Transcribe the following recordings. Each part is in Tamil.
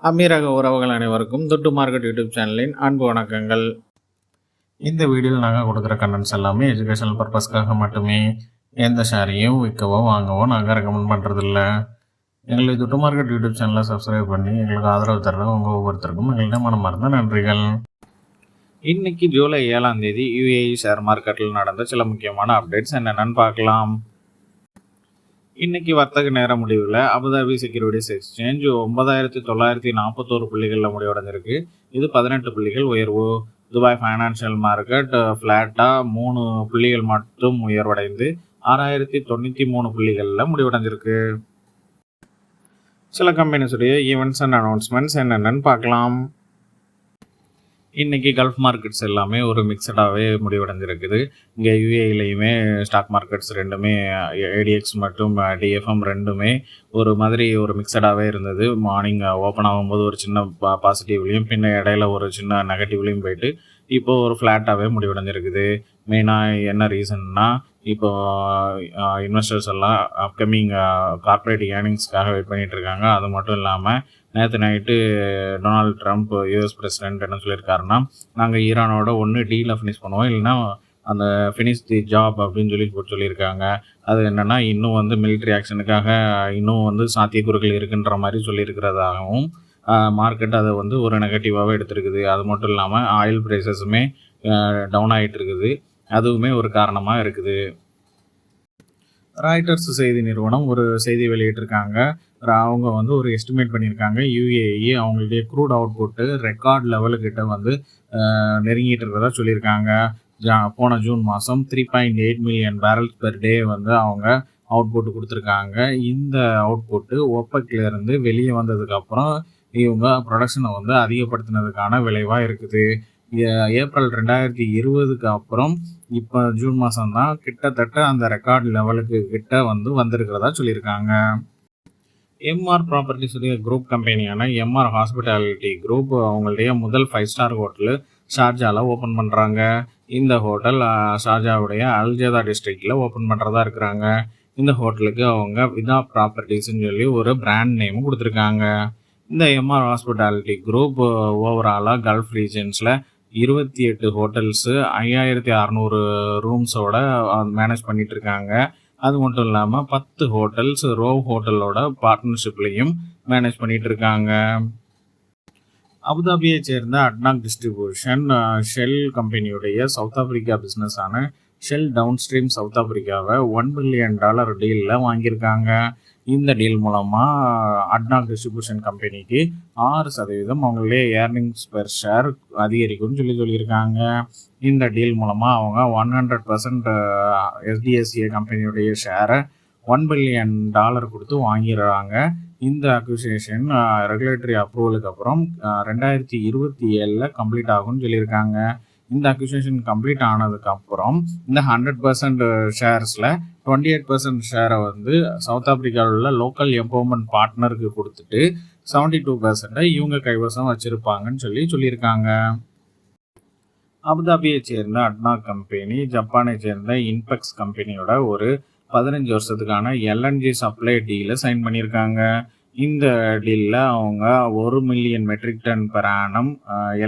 அமீரக உறவுகள் அனைவருக்கும் துட்டு மார்க்கெட் யூடியூப் சேனலின் அன்பு வணக்கங்கள். இந்த வீடியோவில் நாங்கள் கொடுக்குற கண்டென்ட்ஸ் எல்லாமே எஜுகேஷனல் பர்பஸ்க்காக மட்டுமே. எந்த ஷேரையும் விற்கவோ வாங்கவோ நாங்கள் ரெக்கமெண்ட் பண்ணுறதில்ல. எங்களை துட்டு மார்க்கெட் யூடியூப் சேனலை சப்ஸ்கிரைப் பண்ணி எங்களுக்கு ஆதரவு தர உங்கள் ஒவ்வொருத்தருக்கும் எங்கள்கிட்ட மனமார்ந்த நன்றிகள். இன்னைக்கு ஜூலை 7ஆம் தேதி UAE ஷேர் மார்க்கெட்டில் நடந்த சில முக்கியமான அப்டேட்ஸ் என்னென்னு பார்க்கலாம். இன்னைக்கு வர்த்தக நேர முடிவில் அபுதாபி செக்யூரிட்டிஸ் எக்ஸ்சேஞ்ச் 9941 புள்ளிகளில் முடிவடைஞ்சிருக்கு. இது 18 புள்ளிகள் உயர்வு. துபாய் ஃபைனான்சியல் மார்க்கெட் ஃப்ளாட்டாக 3 புள்ளிகள் மட்டும் உயர்வடைந்து 6093 புள்ளிகளில் முடிவடைஞ்சிருக்கு. சில கம்பெனிஸுடைய ஈவெண்ட்ஸ் அண்ட் அனௌன்ஸ்மெண்ட்ஸ் என்னென்னு பார்க்கலாம். இன்றைக்கி கல்ஃப் மார்க்கெட்ஸ் எல்லாமே ஒரு மிக்சடாகவே முடிவடைஞ்சிருக்குது. இங்கே UAEலையுமே ஸ்டாக் மார்க்கெட்ஸ் ரெண்டுமே ADX மற்றும் DFM ரெண்டுமே ஒரு மாதிரி ஒரு மிக்சடாகவே இருந்தது. மார்னிங் ஓப்பன் ஆகும்போது ஒரு சின்ன பாசிட்டிவ்லேயும் பின்ன இடையில ஒரு சின்ன நெகட்டிவ்லேயும் போயிட்டு இப்போது ஒரு ஃப்ளாட்டாகவே முடிவடைஞ்சிருக்குது. மெயினாக என்ன ரீசன்னா, இப்போது இன்வெஸ்டர்ஸ் எல்லாம் அப்கமிங் கார்ப்பரேட் ஏர்னிங்ஸ்க்காக வெயிட் பண்ணிகிட்ருக்காங்க. அது மட்டும் இல்லாமல் நேற்று night Donald Trump US president என்ன சொல்லியிருக்காருன்னா, நாங்கள் ஈரானோட ஒன்று டீலை ஃபினிஷ் பண்ணுவோம், இல்லைன்னா அந்த ஃபினிஷ் தி ஜாப் அப்படின்னு சொல்லியிருக்காங்க. அது என்னென்னா, இன்னும் வந்து மிலிட்ரி ஆக்ஷனுக்காக இன்னும் சாத்தியக்கூறுகள் இருக்குன்ற மாதிரி சொல்லியிருக்கிறதாகவும் மார்க்கெட் அதை ஒரு நெகட்டிவாகவே எடுத்திருக்குது. அது மட்டும் இல்லாமல் ஆயில் ப்ரைஸஸுமே டவுன் ஆகிட்டு இருக்குது. அதுவுமே ஒரு காரணமாக இருக்குது. ராய்ட்டர்ஸ் செய்தி நிறுவனம் ஒரு செய்தி வெளியிட்டிருக்காங்க. அவங்க ஒரு எஸ்டிமேட் பண்ணியிருக்காங்க. UAE அவங்களுடைய க்ரூட் அவுட்புட்டு ரெக்கார்ட் லெவலுக்கிட்ட நெருங்கிட்டு இருக்கிறதா சொல்லியிருக்காங்க. போன ஜூன் மாதம் 3.8 மில்லியன் பேரல்ஸ் பெர் டே அவங்க அவுட்புட்டு கொடுத்துருக்காங்க. இந்த அவுட்புட்டு OPEC-லேருந்து வெளியே வந்ததுக்கப்புறம் இவங்க ப்ரொடக்ஷனை அதிகப்படுத்தினதுக்கான விளைவாக இருக்குது. ஏப்ரல் 2020க்கு அப்புறம் இப்போ ஜூன் மாதம்தான் கிட்டத்தட்ட அந்த ரெக்கார்ட் லெவலுக்கு கிட்ட வந்திருக்கிறதா சொல்லியிருக்காங்க. MR ப்ராப்பர்ட்டிஸுடைய குரூப் கம்பெனியான MR ஹாஸ்பிட்டாலிட்டி குரூப் அவங்களுடைய முதல் 5 ஸ்டார் ஹோட்டலு ஷார்ஜாவில் ஓப்பன் பண்ணுறாங்க. இந்த ஹோட்டல் ஷார்ஜாவுடைய அல்ஜதா டிஸ்ட்ரிக்டில் ஓப்பன் பண்ணுறதா இருக்கிறாங்க. இந்த ஹோட்டலுக்கு அவங்க விதா ப்ராப்பர்ட்டிஸ்ன்னு சொல்லி ஒரு பிராண்ட் நேமும் கொடுத்துருக்காங்க. இந்த MR ஹாஸ்பிட்டாலிட்டி குரூப் ஓவராலாக கல்ஃப் ரீஜன்ஸில் 28 ஹோட்டல்ஸு 5600 ரூம்ஸோட மேனேஜ் பண்ணிகிட்ருக்காங்க. அது மட்டும் இல்லாமல் 10 ஹோட்டல்ஸ் ரோவ் ஹோட்டலோட பார்ட்னர்ஷிப்லையும் மேனேஜ் பண்ணிகிட்ருக்காங்க. அபுதாபியை சேர்ந்த அட்னாக் டிஸ்ட்ரிபியூஷன் ஷெல் கம்பெனியுடைய சவுத் ஆப்பிரிக்கா பிஸ்னஸான ஷெல் டவுன்ஸ்ட்ரீம் சவுத் ஆப்பிரிக்காவை $1 பில்லியன் டீலில் வாங்கியிருக்காங்க. இந்த டீல் மூலமாக அட்னாக் டிஸ்ட்ரிபியூஷன் கம்பெனிக்கு 6% அவங்களுடைய ஏர்னிங்ஸ் பெர் ஷேர் அதிகரிக்கும்னு சொல்லியிருக்காங்க. இந்த டீல் மூலமாக அவங்க 100% SDSA கம்பெனியுடைய ஷேரை $1 பில்லியன் கொடுத்து வாங்கிடுறாங்க. இந்த அக்விசிஷன் ரெகுலேட்டரி அப்ரூவலுக்கு அப்புறம் 2027 கம்ப்ளீட் ஆகும்னு சொல்லியிருக்காங்க. இந்த அக்விசிஷன் கம்ப்ளீட் ஆனதுக்கப்புறம் இந்த 100% ஷேர்ஸில் 28% ஷேரை சவுத் ஆப்பிரிக்காவில் உள்ள லோக்கல் எம்பவர்மெண்ட் பார்ட்னருக்கு கொடுத்துட்டு 72% இவங்க கைவசம் வச்சுருப்பாங்கன்னு சொல்லியிருக்காங்க. அபுதாபியை சேர்ந்த அட்னாக் கம்பெனி ஜப்பானை சேர்ந்த இன்பெக்ஸ் கம்பெனியோட ஒரு 15 வருஷத்துக்கான LNG சப்ளை டீலை சைன் பண்ணியிருக்காங்க. இந்த டீலில் அவங்க 1 million metric ton per annum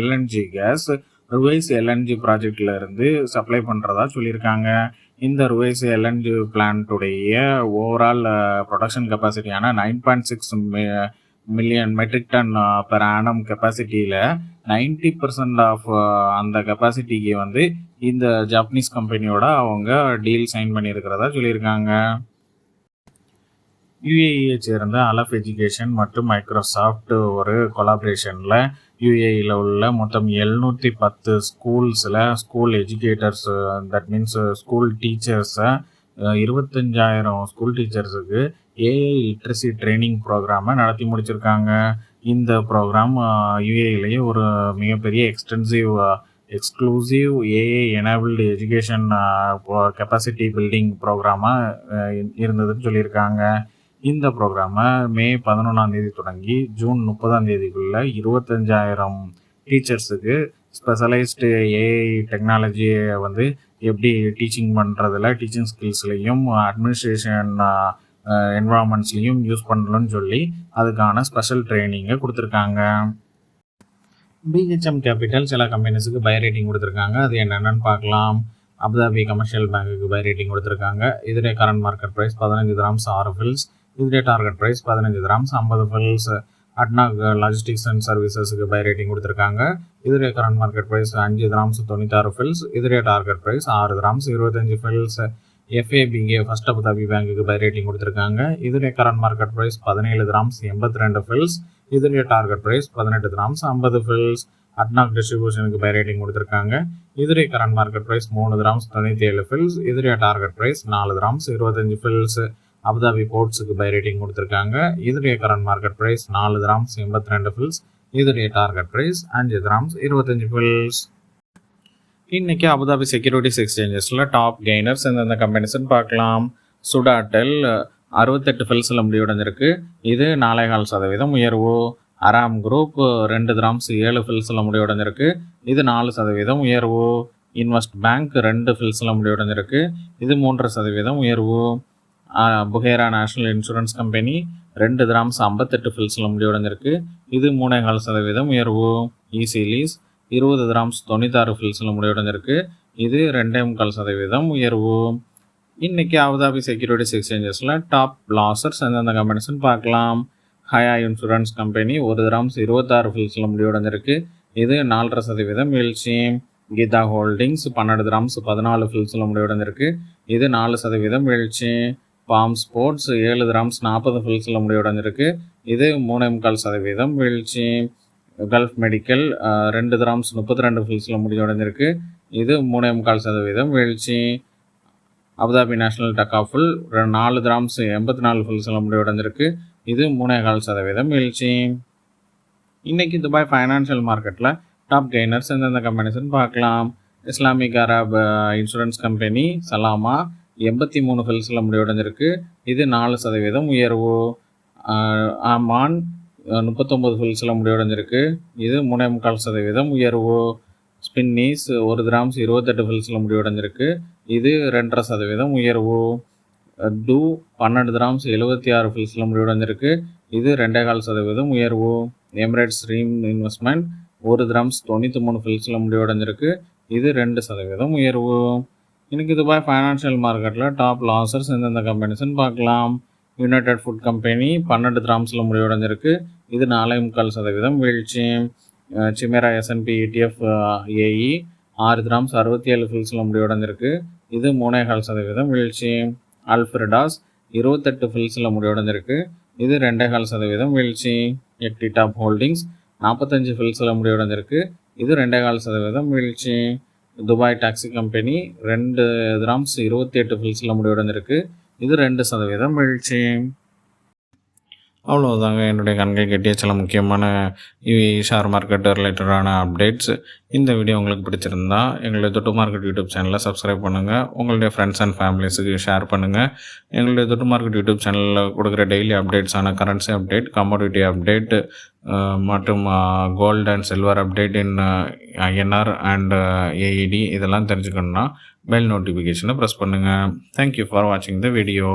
LNG gas Ruwais LNG ப்ராஜெக்டில் இருந்து சப்ளை பண்ணுறதா சொல்லியிருக்காங்க. இந்த ருவைஸ் LNG பிளான்ட்டுடைய ஓவரால் ப்ரொடக்ஷன் கெப்பாசிட்டியான 9.6 million metric ton per annum கெப்பாசிட்டியில் 90% ஆஃப் அந்த கெப்பாசிட்டிக்கு இந்த ஜாப்பனீஸ் கம்பெனியோட அவங்க டீல் சைன் பண்ணியிருக்கிறதா சொல்லியிருக்காங்க. UAE சேர்ந்த அலஃப் எஜுகேஷன் மற்றும் மைக்ரோசாஃப்ட் ஒரு கொலாபரேஷனில் UAEயில் உள்ள மொத்தம் 710 ஸ்கூல்ஸில் school educators, that means school டீச்சர்ஸை 25,000 ஸ்கூல் டீச்சர்ஸுக்கு AI லிட்ரஸி ட்ரைனிங் ப்ரோக்ராமை நடத்தி முடிச்சிருக்காங்க. இந்த ப்ரோக்ராம் UAEலேயே ஒரு மிகப்பெரிய exclusive AI enabled education capacity building ப்ரோக்ராமாக இருந்ததுன்னு சொல்லியிருக்காங்க. இந்த ப்ரோக்ராமை மே 11ஆம் தேதி தொடங்கி ஜூன் 30ஆம் தேதிக்குள்ளே 25,000 டீச்சர்ஸுக்கு ஸ்பெஷலைஸ்டு AI டெக்னாலஜியை எப்படி டீச்சிங் பண்ணுறதுல டீச்சிங் ஸ்கில்ஸ்லையும் அட்மினிஸ்ட்ரேஷன் என்வரான்மெண்ட்ஸ்லையும் யூஸ் பண்ணணும்னு சொல்லி அதுக்கான ஸ்பெஷல் ட்ரைனிங்கை கொடுத்துருக்காங்க. பிஹெச்எம் கேபிட்டல் சில கம்பெனிஸுக்கு பை ரேட்டிங் கொடுத்துருக்காங்க. அது என்னென்னு பார்க்கலாம். அபுதாபி கமர்ஷியல் பேங்குக்கு பை ரேட்டிங் கொடுத்துருக்காங்க. இதே current market price 15 dirhams 6 fils. இதே target price 15 dirhams 50 fils. ADNOC logistics and சர்வீசஸுக்கு பை ரேட்டிங் கொடுத்துருக்காங்க. இதே current market price 5 dirhams 96 fils. இதே target price 6 dirhams 25 fils. FABA first Abu Dhabi பேங்குக்கு பை ரேட்டிங் கொடுத்துருக்காங்க. இதே current market price 17 dirhams 82 fils. இதே target price 18 dirhams 50 fils. அட்னாக் டிஸ்ட்ரிபியூஷனுக்கு buy rating கொடுத்துருக்காங்க. இதே current market price 3 dirhams 97 fils. இதே target price 4 dirhams 25 fils. Abu Dhabi போர்ட்ஸுக்கு பை ரேட்டிங் கொடுத்துருக்காங்க. இதே current market price 4 dirhams 82 fils. இதே டார்கெட் ப்ரைஸ் 5 dirhams 25 ஃபில்ஸ். இன்னைக்கு அபுதாபி செக்யூரிட்டிஸ் எக்ஸ்சேஞ்சஸில் டாப் கெய்னர்ஸ் எந்தெந்த கம்பெனிஸ்ன்னு பார்க்கலாம். சுடாடெல் 68 ஃபில்ஸில் முடிவடைஞ்சிருக்கு. இது 4.25% உயர்வு. அராம் குரூப் 2 dirhams 7 ஃபில்ஸில் முடிவடைஞ்சிருக்கு. இது 4% உயர்வு. இன்வெஸ்ட் பேங்க் 2 ஃபில்ஸில் முடிவடைஞ்சிருக்கு. இது 3% உயர்வு. புகேரா நேஷனல் இன்சூரன்ஸ் கம்பெனி 2 dirhams 58 ஃபில்ஸில் முடிவடைஞ்சிருக்கு. இது 3.25% உயர்வு. ஈசிலீஸ் 20 dirhams 96 ஃபில்ஸில் முடிவடைஞ்சிருக்கு. இது 2.25% உயர்வு. இன்றைக்கி அபுதாபி செக்யூரிட்டிஸ் எக்ஸ்சேஞ்சஸில் டாப் லாசர்ஸ் எந்தெந்த கம்பெனிஸ்ன்னு பார்க்கலாம். ஹயா இன்சூரன்ஸ் கம்பெனி 1 dirhams 26 ஃபில்ஸில் முடிவடைஞ்சிருக்கு. இது 4.5% வீழ்ச்சி. கீதா ஹோல்டிங்ஸ் 12 dirhams 14 ஃபில்ஸில் முடிவடைஞ்சிருக்கு. இது 4% வீழ்ச்சி. பாம் ஸ்போர்ட்ஸ் 7 dirhams 40 ஃபில்ஸில் முடிவடைஞ்சிருக்கு. இது 3.25% வீழ்ச்சி. கல்ஃப் மெடிக்கல் 2 dirhams 32 ஃபில்ஸில் முடிவடைஞ்சிருக்கு. இது 3.25% வீழ்ச்சி. அபுதாபி நேஷனல் டக்காஃபுல் 4 dirhams 84 ஃபில்ஸில் முடிவடைஞ்சிருக்கு. இது 3.25% வீழ்ச்சி. இன்றைக்கி துபாய் ஃபைனான்ஷியல் மார்க்கெட்டில் டாப் கெய்னர்ஸ் எந்தெந்த கம்பெனிஸ்ன்னு பார்க்கலாம். Islamic Arab insurance company Salama 83 ஃபில்ஸில் முடிவடைஞ்சிருக்கு. இது 4% உயர்வு. ஆமான் 39 ஃபில்ஸில் முடிவடைஞ்சிருக்கு. இது 3.25% உயர்வு. ஸ்பின்னீஸ் 1 dirhams 28 ஃபில்ஸில் முடிவடைஞ்சிருக்கு. இது 2.5% உயர்வு. டூ 12 dirhams 76 ஃபில்ஸில் முடிவடைஞ்சிருக்கு. இது 2.25% உயர்வு. எமிரேட்ஸ் ரீம் இன்வெஸ்ட்மெண்ட் 1 dirhams 93 ஃபில்ஸில் முடிவடைஞ்சிருக்கு. இது 2% உயர்வு. இன்றைக்கி துபாய் ஃபைனான்ஷியல் மார்க்கெட்டில் டாப் லாசர்ஸ் எந்தெந்த கம்பெனிஸ்ன்னு பார்க்கலாம். United food company 12 dirhamஸில் முடிவடைஞ்சிருக்கு. இது 4.25% வீழ்ச்சி. Chimera SNP ETF AE 6 dirhams 67 ஃபில்ஸில் முடிவடைஞ்சிருக்கு. இது 3.25% வீழ்ச்சி. அல்ஃபிரடாஸ் 28 ஃபில்ஸில் முடிவடைஞ்சிருக்கு. இது 2.25% வீழ்ச்சி. எக்டிடாப் ஹோல்டிங்ஸ் 45 ஃபில்ஸில் முடிவடைஞ்சிருக்கு. இது 2.25% வீழ்ச்சி. துபாய் டாக்ஸி கம்பெனி 2 dirhams 28 ஃபில்ஸில் முடிவடைஞ்சிருக்கு. இது 2% வீழ்ச்சி. அவ்வளோதாங்க என்னுடைய கண்கள் கட்டிய சில முக்கியமான ஷேர் மார்க்கெட் ரிலேட்டடான அப்டேட்ஸ். இந்த வீடியோ உங்களுக்கு பிடிச்சிருந்தா எங்களுடைய தொட்டு மார்க்கெட் யூடியூப் சேனலை சப்ஸ்கிரைப் பண்ணுங்கள். உங்களுடைய ஃப்ரெண்ட்ஸ் அண்ட் ஃபேமிலிஸுக்கு ஷேர் பண்ணுங்கள். எங்களுடைய தொட்டு மார்க்கெட் யூடியூப் சேனலில் கொடுக்குற டெய்லி அப்டேட்ஸான கரன்சி அப்டேட், கமோடிட்டி அப்டேட் மற்றும் gold and silver update in INR and AED இதெல்லாம் தெரிஞ்சுக்கணுன்னா பெல் நோட்டிஃபிகேஷனை ப்ரெஸ் பண்ணுங்கள். தேங்க்யூ ஃபார் வாட்சிங் த வீடியோ.